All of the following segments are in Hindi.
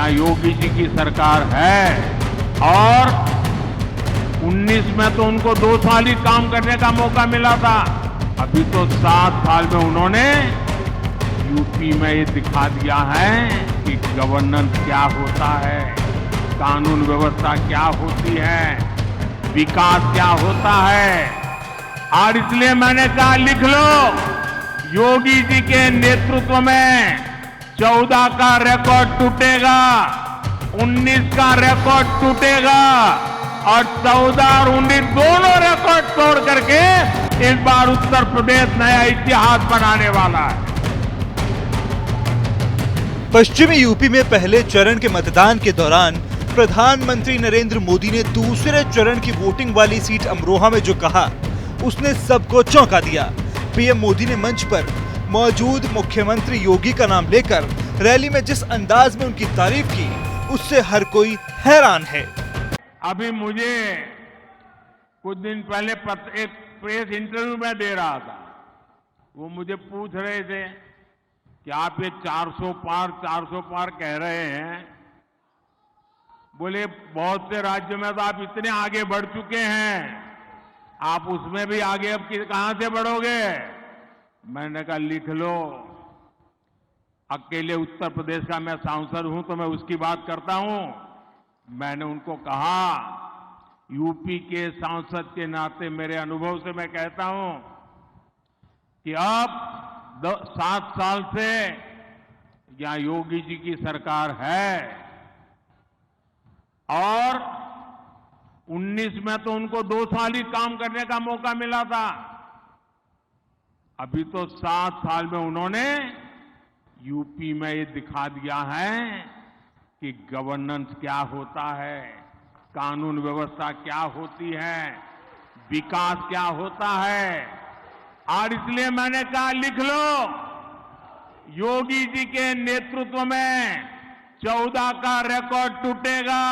जहां योगी जी की सरकार है और 19 में तो उनको 2 साल ही काम करने का मौका मिला था। अभी तो 7 साल में उन्होंने यूपी में ये दिखा दिया है कि गवर्नेंस क्या होता है, कानून व्यवस्था क्या होती है, विकास क्या होता है। और इसलिए मैंने कहा लिख लो, योगी जी के नेतृत्व में 14 का रिकॉर्ड टूटेगा, 19 का रिकॉर्ड टूटेगा और 14 और 19 दोनों रिकॉर्ड तोड़ करके इस बार उत्तर प्रदेश नया इतिहास बनाने वाला है। पश्चिमी यूपी में पहले चरण के मतदान के दौरान प्रधानमंत्री नरेंद्र मोदी ने दूसरे चरण की वोटिंग वाली सीट अमरोहा में जो कहा, उसने सबको चौंका दिया। पीएम मोदी ने मंच पर मौजूद मुख्यमंत्री योगी का नाम लेकर रैली में जिस अंदाज में उनकी तारीफ की, उससे हर कोई हैरान है। अभी मुझे कुछ दिन पहले एक प्रेस इंटरव्यू में दे रहा था, वो मुझे पूछ रहे थे कि आप ये 400 पार कह रहे हैं, बोले बहुत से राज्यों में तो आप इतने आगे बढ़ चुके हैं, आप उसमें भी आगे अब कहां से बढ़ोगे। मैंने कहा लिख लो, अकेले उत्तर प्रदेश का मैं सांसद हूं तो मैं उसकी बात करता हूं। मैंने उनको कहा, यूपी के सांसद के नाते मेरे अनुभव से मैं कहता हूं कि अब 7 साल से यहां योगी जी की सरकार है और 19 में तो उनको 2 साल ही काम करने का मौका मिला था। अभी तो 7 साल में उन्होंने यूपी में ये दिखा दिया है कि गवर्नेंस क्या होता है, कानून व्यवस्था क्या होती है, विकास क्या होता है। और इसलिए मैंने कहा लिख लो, योगी जी के नेतृत्व में 14 का रिकॉर्ड टूटेगा,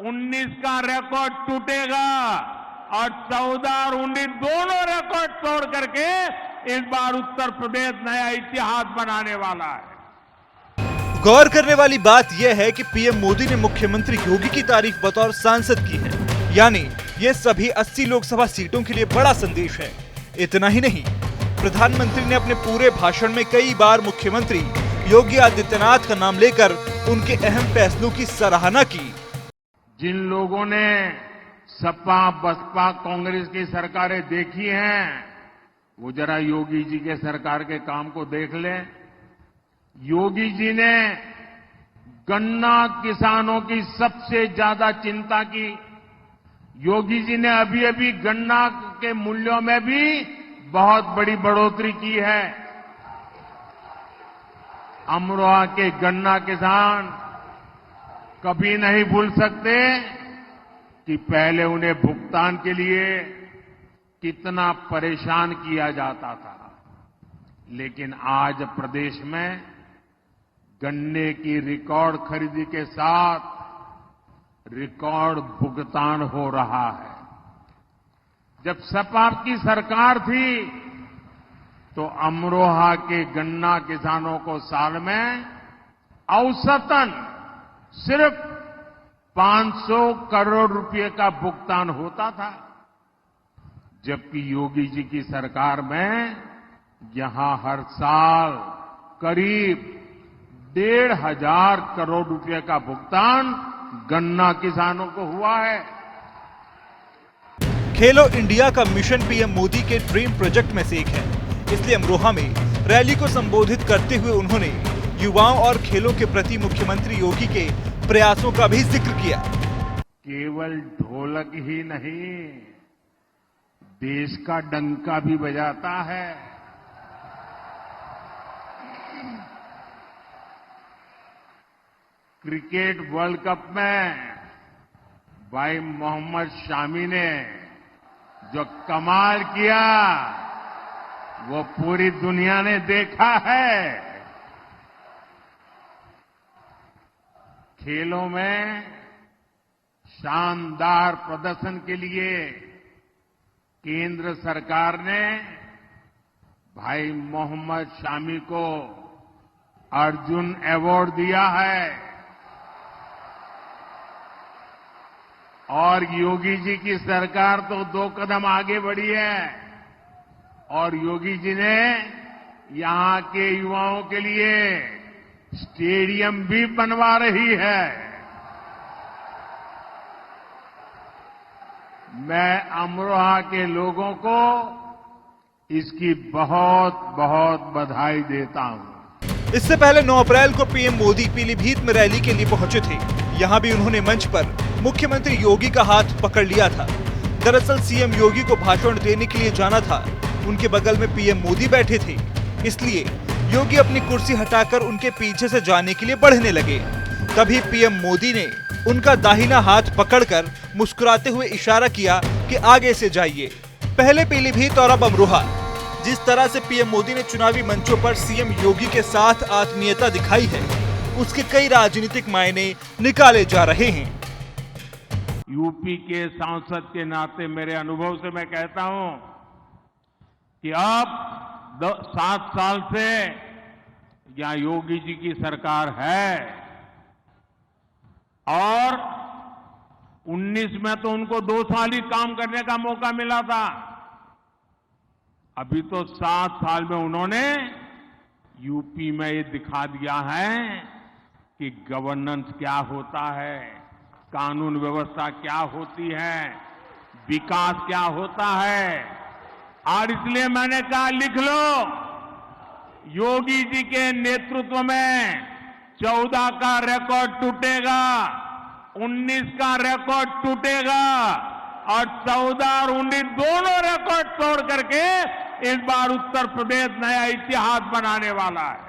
19 का रिकॉर्ड टूटेगा और 14 और 19 दोनों रिकॉर्ड तोड़ करके इस बार उत्तर प्रदेश नया इतिहास बनाने वाला है। गौर करने वाली बात यह है कि पीएम मोदी ने मुख्यमंत्री योगी की तारीफ बतौर सांसद की है, यानी ये सभी 80 लोकसभा सीटों के लिए बड़ा संदेश है। इतना ही नहीं, प्रधानमंत्री ने अपने पूरे भाषण में कई बार मुख्यमंत्री योगी आदित्यनाथ का नाम लेकर उनके अहम फैसलों की सराहना की। जिन लोगों ने सपा बसपा कांग्रेस की सरकारें देखी हैं, वो जरा योगी जी के सरकार के काम को देख लें। योगी जी ने गन्ना किसानों की सबसे ज्यादा चिंता की। योगी जी ने अभी अभी गन्ना के मूल्यों में भी बहुत बड़ी बढ़ोतरी की है। अमरोहा के गन्ना किसान कभी नहीं भूल सकते कि पहले उन्हें भुगतान के लिए कितना परेशान किया जाता था, लेकिन आज प्रदेश में गन्ने की रिकॉर्ड खरीदी के साथ रिकॉर्ड भुगतान हो रहा है। जब सपा की सरकार थी तो अमरोहा के गन्ना किसानों को साल में औसतन सिर्फ 500 करोड़ रुपए का भुगतान होता था, जबकि योगी जी की सरकार में यहां हर साल करीब 1,500 करोड़ रुपए का भुगतान गन्ना किसानों को हुआ है। खेलो इंडिया का मिशन पीएम मोदी के ड्रीम प्रोजेक्ट में से एक है, इसलिए अमरोहा में रैली को संबोधित करते हुए उन्होंने युवाओं और खेलों के प्रति मुख्यमंत्री योगी के प्रयासों का भी जिक्र किया। केवल ढोलक ही नहीं, देश का डंका भी बजाता है। क्रिकेट वर्ल्ड कप में भाई मोहम्मद शामी ने जो कमाल किया वो पूरी दुनिया ने देखा है। खेलों में शानदार प्रदर्शन के लिए केंद्र सरकार ने भाई मोहम्मद शामी को अर्जुन अवार्ड दिया है। और योगी जी की सरकार तो 2 कदम आगे बढ़ी है और योगी जी ने यहां के युवाओं के लिए स्टेडियम भी बनवा रही है। मैं अमरोहा के लोगों को इसकी बहुत बहुत बधाई देता हूं। इससे पहले 9 अप्रैल को पीएम मोदी पीलीभीत में रैली के लिए पहुंचे थे। यहां भी उन्होंने मंच पर मुख्यमंत्री योगी का हाथ पकड़ लिया था। दरअसल सीएम योगी को भाषण देने के लिए जाना था। उनके बगल में पीएम मोदी बैठे थे, इसलिए योगी अपनी कुर्सी हटाकर उनके पीछे से जाने के लिए बढ़ने लगे। तभी पीएम मोदी ने उनका दाहिना हाथ पकड़कर मुस्कुराते हुए इशारा किया कि आगे से जाइए। पहले पीलीभीत और अब अमरोहा। जिस तरह से पीएम मोदी ने चुनावी मंचों पर सीएम योगी के साथ आत्मीयता दिखाई है, उसके कई राजनीतिक मायने निकाले जा रहे हैं। यूपी के सांसद के नाते मेरे अनुभव से मैं कहता हूं कि अब 7 साल से यहाँ योगी जी की सरकार है और 19 में तो उनको 2 साल ही काम करने का मौका मिला था। अभी तो 7 साल में उन्होंने यूपी में ये दिखा दिया है कि गवर्नेंस क्या होता है, कानून व्यवस्था क्या होती है, विकास क्या होता है। और इसलिए मैंने कहा लिख लो, योगी जी के नेतृत्व में 14 का रिकॉर्ड टूटेगा, 19 का रिकॉर्ड टूटेगा और 14 और 19 दोनों रिकॉर्ड तोड़ करके इस बार उत्तर प्रदेश नया इतिहास बनाने वाला है।